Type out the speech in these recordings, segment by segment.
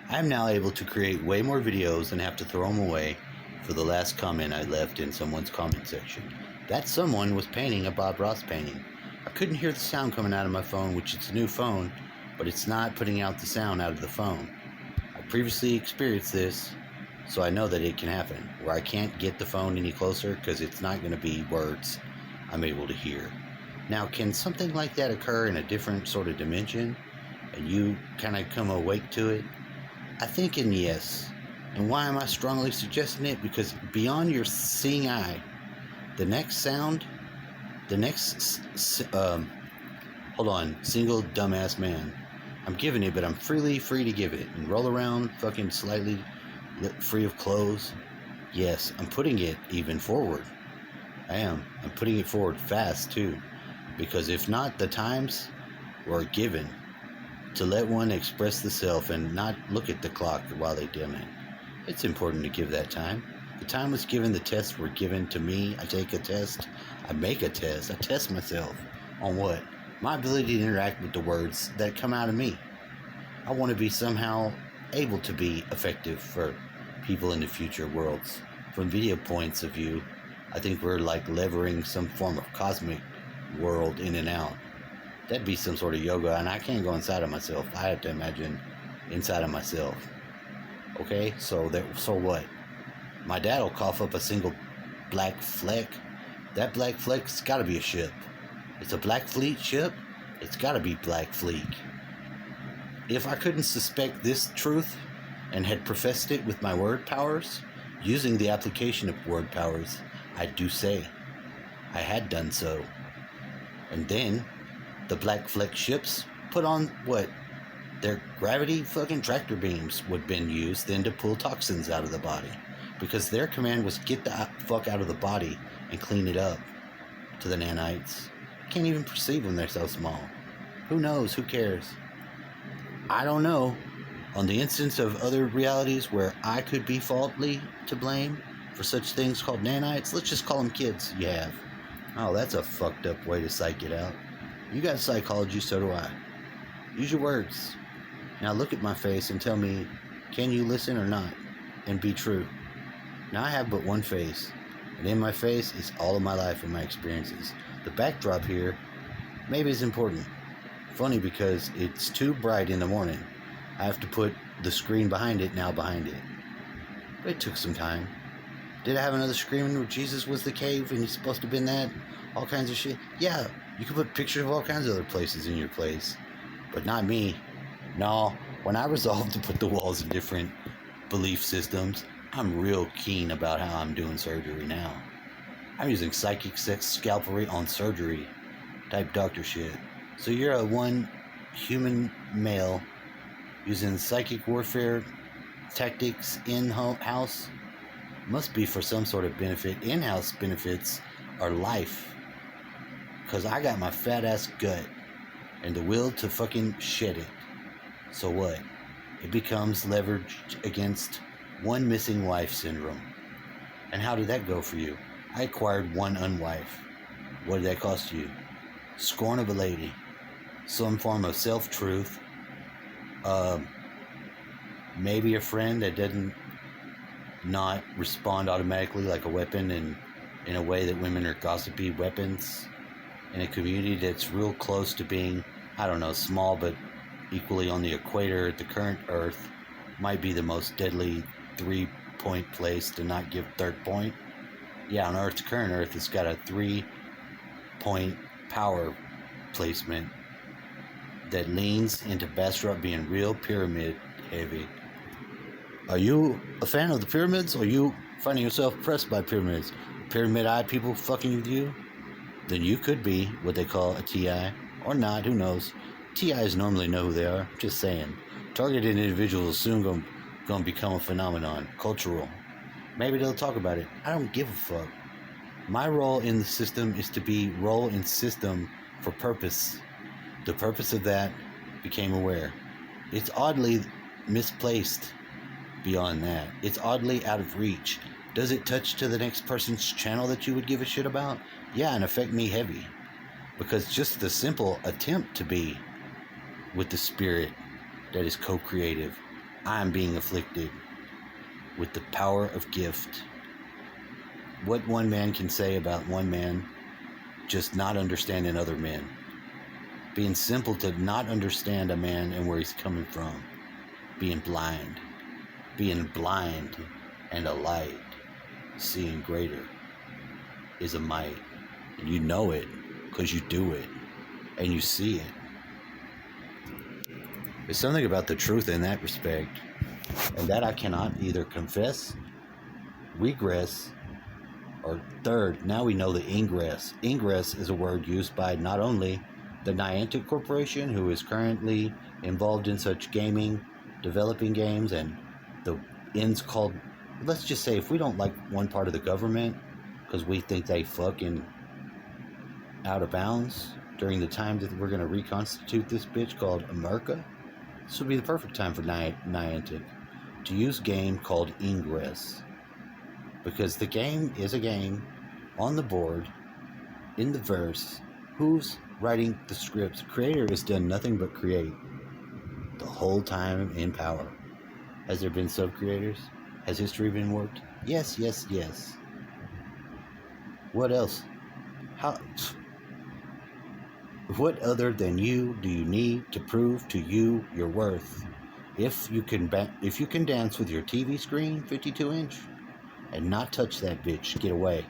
I'm now able to create way more videos and have to throw them away for the last comment I left in someone's comment section. That someone was painting a Bob Ross painting. I couldn't hear the sound coming out of my phone, which it's a new phone, but it's not putting out the sound out of the phone. I previously experienced this, so I know that it can happen, where I can't get the phone any closer because it's not going to be words I'm able to hear. Now, can something like that occur in a different sort of dimension, and you kind of come awake to it? I think in yes. And why am I strongly suggesting it? Because beyond your seeing eye, the next sound, hold on, single dumbass man. I'm giving it, but I'm free to give it. And roll around, fucking slightly free of clothes. Yes, I'm putting it even forward. I am. I'm putting it forward fast, too. Because if not, the times were given to let one express the self and not look at the clock while they dim it. It's important to give that time. The time was given, the tests were given to me. I take a test, I make a test, I test myself on what? My ability to interact with the words that come out of me. I want to be somehow able to be effective for people in the future worlds. From video points of view, I think we're like levering some form of cosmic world in and out. That'd be some sort of yoga, and I can't go inside of myself. I have to imagine inside of myself. Okay, so what? My dad will cough up a single black fleck. That black fleck's got to be a ship. It's a Black Fleet ship. It's got to be Black Fleet. If I couldn't suspect this truth and had professed it with my word powers, using the application of word powers, I do say I had done so. And then the Black Fleck ships put on what? Their gravity fucking tractor beams would have been used then to pull toxins out of the body. Because their command was get the fuck out of the body and clean it up to the nanites. Can't even perceive them, they're so small. Who knows? Who cares? I don't know. On the instance of other realities where I could be faultily to blame for such things called nanites, let's just call them kids. You have. Oh, that's a fucked up way to psych it out. You got psychology, so do I. Use your words. Now look at my face and tell me, can you listen or not? And be true. Now I have but one face, and in my face is all of my life and my experiences. The backdrop here maybe is important. Funny because it's too bright in the morning. I have to put the screen behind it now behind it. But it took some time. Did I have another screen where Jesus was the cave and he's supposed to have been that? All kinds of shit? Yeah, you can put pictures of all kinds of other places in your place. But not me. No, when I resolve to put the walls in different belief systems, I'm real keen about how I'm doing surgery now. I'm using psychic sex scalpery on surgery type doctor shit. So you're a one human male using psychic warfare tactics in-house? Must be for some sort of benefit. In-house benefits are life. Because I got my fat ass gut and the will to fucking shed it. So what? It becomes leveraged against one missing wife syndrome. And how did that go for you? I acquired one unwife. What did that cost you? Scorn of a lady. Some form of self-truth. Maybe a friend that doesn't not respond automatically like a weapon and in a way that women are gossipy weapons. In a community that's real close to being, I don't know, small but equally on the equator at the current Earth, might be the most deadly 3-point place to not give third point. Yeah, on Earth's current Earth, it's got a 3-point power placement that leans into Bastrop being real pyramid heavy. Are you a fan of the pyramids, or are you finding yourself oppressed by pyramids? Pyramid-eyed people fucking with you? Then you could be what they call a TI, or not, who knows. TIs normally know who they are, just saying. Targeted individuals are soon gonna become a phenomenon, cultural. Maybe they'll talk about it. I don't give a fuck. My role in the system is to be role in system for purpose. The purpose of that became aware. It's oddly misplaced beyond that. It's oddly out of reach. Does it touch to the next person's channel that you would give a shit about? Yeah, and affect me heavy. Because just the simple attempt to be with the spirit that is co-creative, I am being afflicted with the power of gift. What one man can say about one man, just not understanding other men. Being simple to not understand a man and where he's coming from. Being blind. Being blind and a light. Seeing greater is a might. And you know it because you do it and you see it. There's something about the truth in that respect, and that I cannot either confess, regress, or third, now we know the ingress. Ingress is a word used by not only the Niantic Corporation, who is currently involved in such gaming, developing games, and the ends called, let's just say, if we don't like one part of the government because we think they fucking out of bounds during the time that we're going to reconstitute this bitch called America, this would be the perfect time for Niantic to use a game called Ingress. Because the game is a game on the board, in the verse. Who's writing the scripts? Creator has done nothing but create the whole time in power. Has there been sub-creators? Has history been worked? Yes, yes, yes. What else? How? What other than you do you need to prove to you your worth? If you can dance with your TV screen, 52-inch, and not touch that bitch, get away,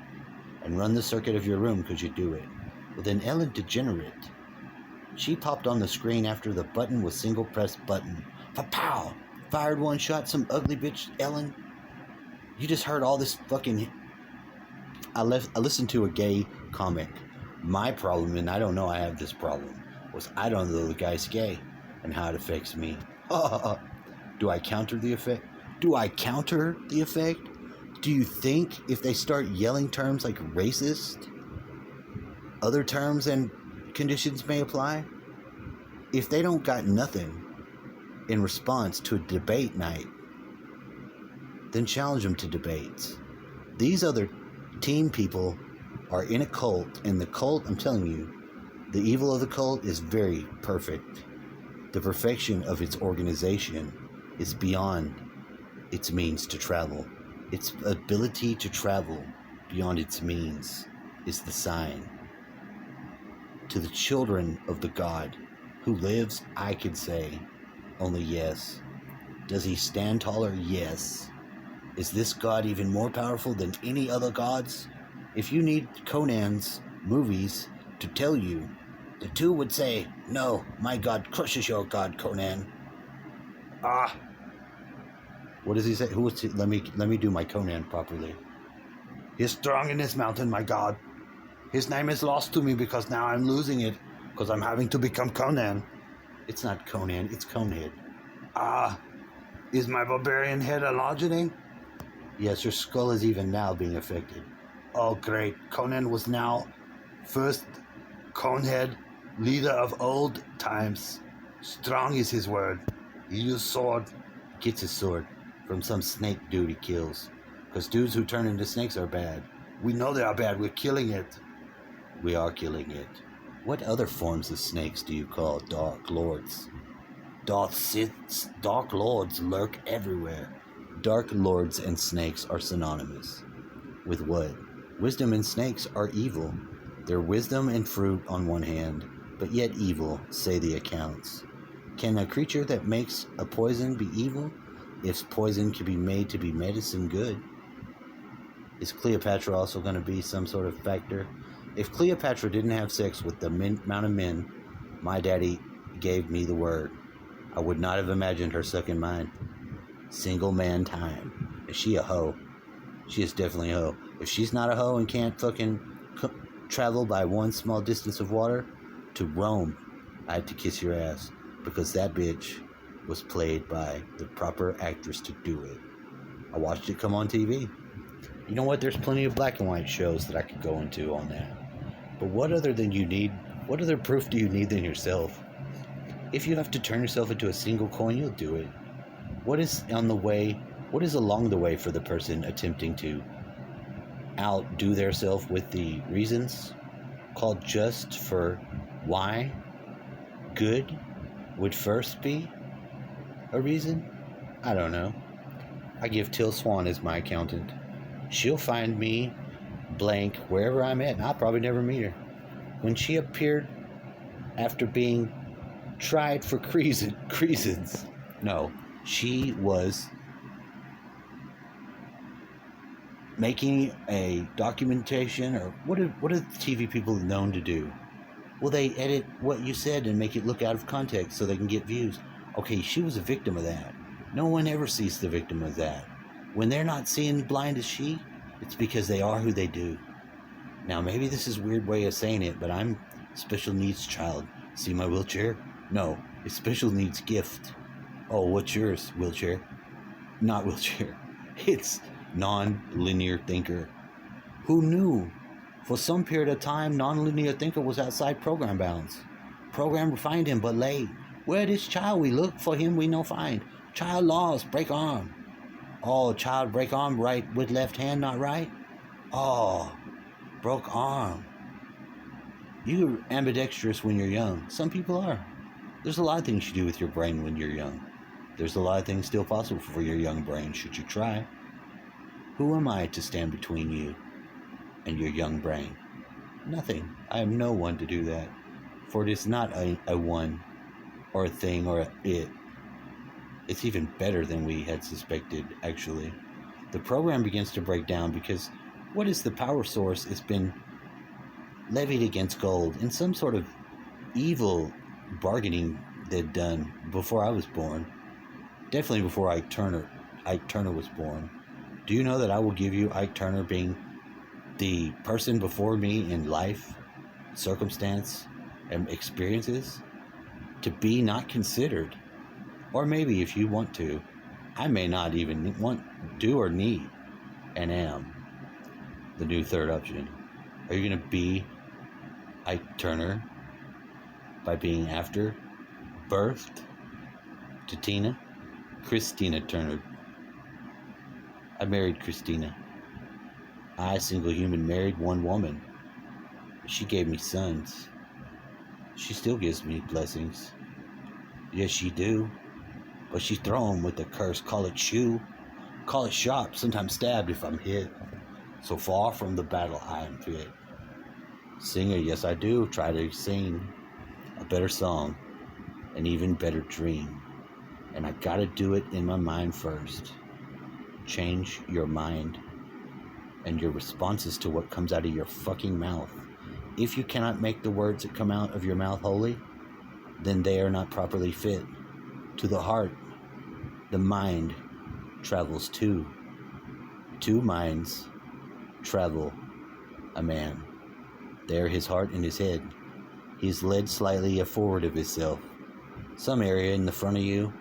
and run the circuit of your room because you do it. Well, then Ellen DeGenerate, she popped on the screen after the button was single press button. Pow! Fired one shot, some ugly bitch, Ellen. You just heard all this fucking... I listened to a gay comic. My problem, and I don't know I have this problem, was I don't know the guy's gay and how it affects me. Do I counter the effect? Do you think if they start yelling terms like racist, other terms and conditions may apply? If they don't got nothing in response to a debate night, then challenge them to debates. These other team people are in a cult, and the cult, I'm telling you, the evil of the cult is very perfect. The perfection of its organization is beyond its means to travel. Its ability to travel beyond its means is the sign. To the children of the God who lives, I could say only yes. Does he stand taller? Yes. Is this God even more powerful than any other gods? If you need Conan's movies to tell you, the two would say, no, my God crushes your God, Conan. What does he say? Let me do my Conan properly. He's strong in this mountain, my God. His name is lost to me because now I'm losing it because I'm having to become Conan. It's not Conan, it's Conehead. Is my barbarian head enlarging? Yes, your skull is even now being affected. Oh, great. Conan was now first Conehead, leader of old times. Strong is his word. He used sword. Gets his sword from some snake dude he kills. Because dudes who turn into snakes are bad. We know they are bad. We're killing it. We are killing it. What other forms of snakes do you call Dark Lords? Dark Lords lurk everywhere. Dark Lords and snakes are synonymous. With what? Wisdom and snakes are evil. They're wisdom and fruit on one hand, but yet evil, say the accounts. Can a creature that makes a poison be evil, if poison can be made to be medicine good? Is Cleopatra also going to be some sort of factor? If Cleopatra didn't have sex with the amount of men my daddy gave me the word, I would not have imagined her sucking mine. Single man time. Is she a hoe? She is definitely a hoe. If she's not a hoe and can't fucking travel by one small distance of water to Rome, I had to kiss your ass, because that bitch was played by the proper actress to do it. I watched it come on TV. You know what? There's plenty of black and white shows that I could go into on that. But what other proof do you need than yourself? If you have to turn yourself into a single coin, you'll do it. What is along the way for the person attempting to outdo theirself with the reasons called just for why good would first be a reason? I don't know. I give Till Swan as my accountant. She'll find me blank wherever I'm at, and I'll probably never meet her. When she appeared after being tried for treasons, no, she was making a documentation, or what are TV people known to do? Well, they edit what you said and make it look out of context so they can get views. Okay, she was a victim of that. No one ever sees the victim of that. When they're not seeing blind as she, it's because they are who they do. Now, maybe this is a weird way of saying it, but I'm a special needs child. See my wheelchair? No, a special needs gift. Oh, what's yours? Wheelchair? Not wheelchair. It's non-linear thinker. Who knew? For some period of time, non-linear thinker was outside program bounds. Program find him, but late. Where this child? We look for him, we no find. Child lost, break arm. Oh, child break arm, right with left hand, not right? Oh, broke arm. You're ambidextrous when you're young. Some people are. There's a lot of things you do with your brain when you're young. There's a lot of things still possible for your young brain, should you try. Who am I to stand between you and your young brain? Nothing. I am no one to do that. For it is not a one, or a thing, or a it. It's even better than we had suspected, actually. The program begins to break down because what is the power source? It's been levied against gold in some sort of evil bargaining they'd done before I was born. Definitely before Ike Turner was born. Do you know that I will give you Ike Turner being the person before me in life, circumstance, and experiences to be not considered? Or maybe if you want to, I may not even want, do, or need, and am the new third option. Are you going to be Ike Turner by being after birthed to Tina? Christina Turner. I married Christina. I, single human, married one woman. She gave me sons. She still gives me blessings. Yes, she do. But she throw 'em with the curse. Call it shoe. Call it sharp. Sometimes stabbed if I'm hit. So far from the battle I am fit. Singer, yes I do. Try to sing a better song. An even better dream. And I gotta do it in my mind first. Change your mind and your responses to what comes out of your fucking mouth. If you cannot make the words that come out of your mouth holy, then they are not properly fit to the heart. The mind travels two. Two minds travel a man. There his heart and his head. He's led slightly forward of himself. Some area in the front of you,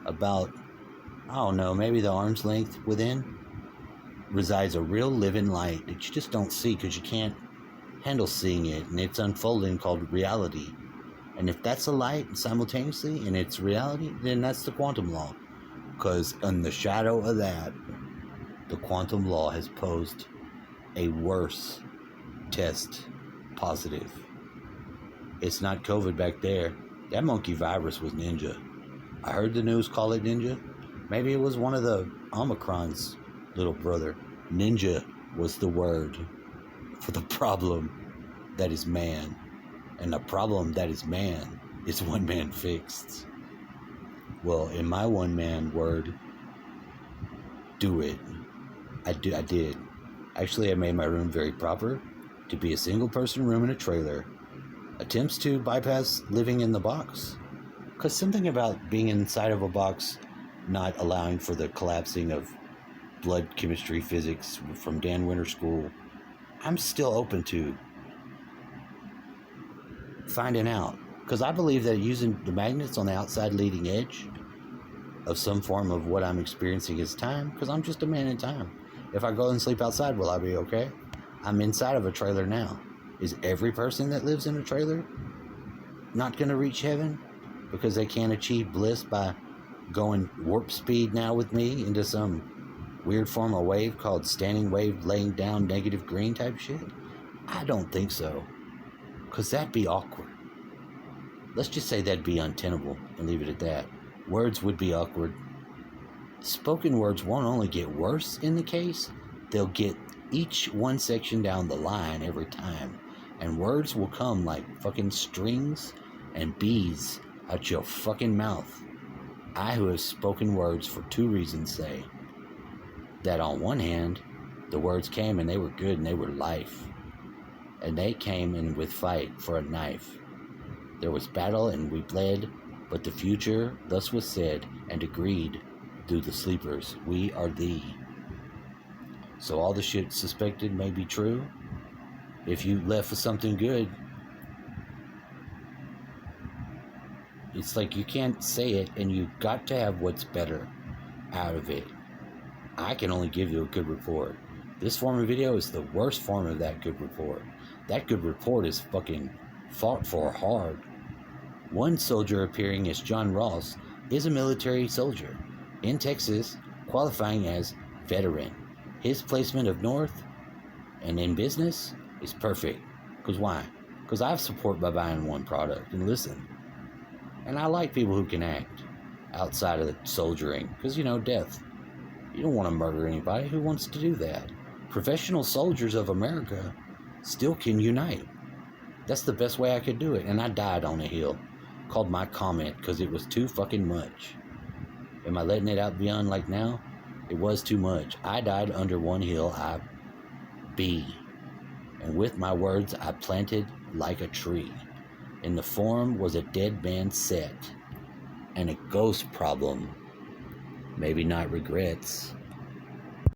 about, I don't know, maybe the arm's length within, resides a real living light that you just don't see because you can't handle seeing it, and it's unfolding, called reality. And if that's a light simultaneously and it's reality, then that's the quantum law. Because in the shadow of that, the quantum law has posed a worse test positive. It's not COVID back there. That monkey virus was ninja. I heard the news call it ninja. Maybe it was one of the Omicron's little brother. Ninja was the word for the problem that is man. And the problem that is man is one man fixed. Well, in my one man word, do it. I did. Actually, I made my room very proper to be a single person room in a trailer. Attempts to bypass living in the box. Because something about being inside of a box not allowing for the collapsing of blood chemistry physics from Dan Winter School, I'm still open to finding out. Because I believe that using the magnets on the outside leading edge of some form of what I'm experiencing is time, because I'm just a man in time. If I go and sleep outside, will I be okay? I'm inside of a trailer now. Is every person that lives in a trailer not going to reach heaven because they can't achieve bliss by going warp speed now with me into some weird form of wave called standing wave laying down negative green type shit? I don't think so, because that'd be awkward. Let's just say that'd be untenable and leave it at that. Words would be awkward. spoken words won't only get worse in the case, they'll get each one section down the line every time. And words will come like fucking strings and bees out your fucking mouth. I, who have spoken words for 2 reasons, say that on one hand, the words came and they were good and they were life. And they came in with fight for a knife. There was battle and we bled, but the future thus was said and agreed through the sleepers. We are thee. So all the shit suspected may be true. If you left with something good, it's like you can't say it and you got to have what's better out of it. I can only give you a good report. This form of video is the worst form of that good report. That good report is fucking fought for hard. One soldier appearing as John Ross is a military soldier in Texas, qualifying as veteran. His placement of North and in business is perfect. Because why? Because I have support by buying one product. And listen, and I like people who can act outside of the soldiering. Because, you know, death. You don't want to murder anybody. Who wants to do that? Professional soldiers of America still can unite. That's the best way I could do it. And I died on a hill. Called my comment because it was too fucking much. Am I letting it out beyond like now? It was too much. I died under one hill I be. And with my words I planted like a tree. In the form was a dead man's set. And a ghost problem. Maybe not regrets.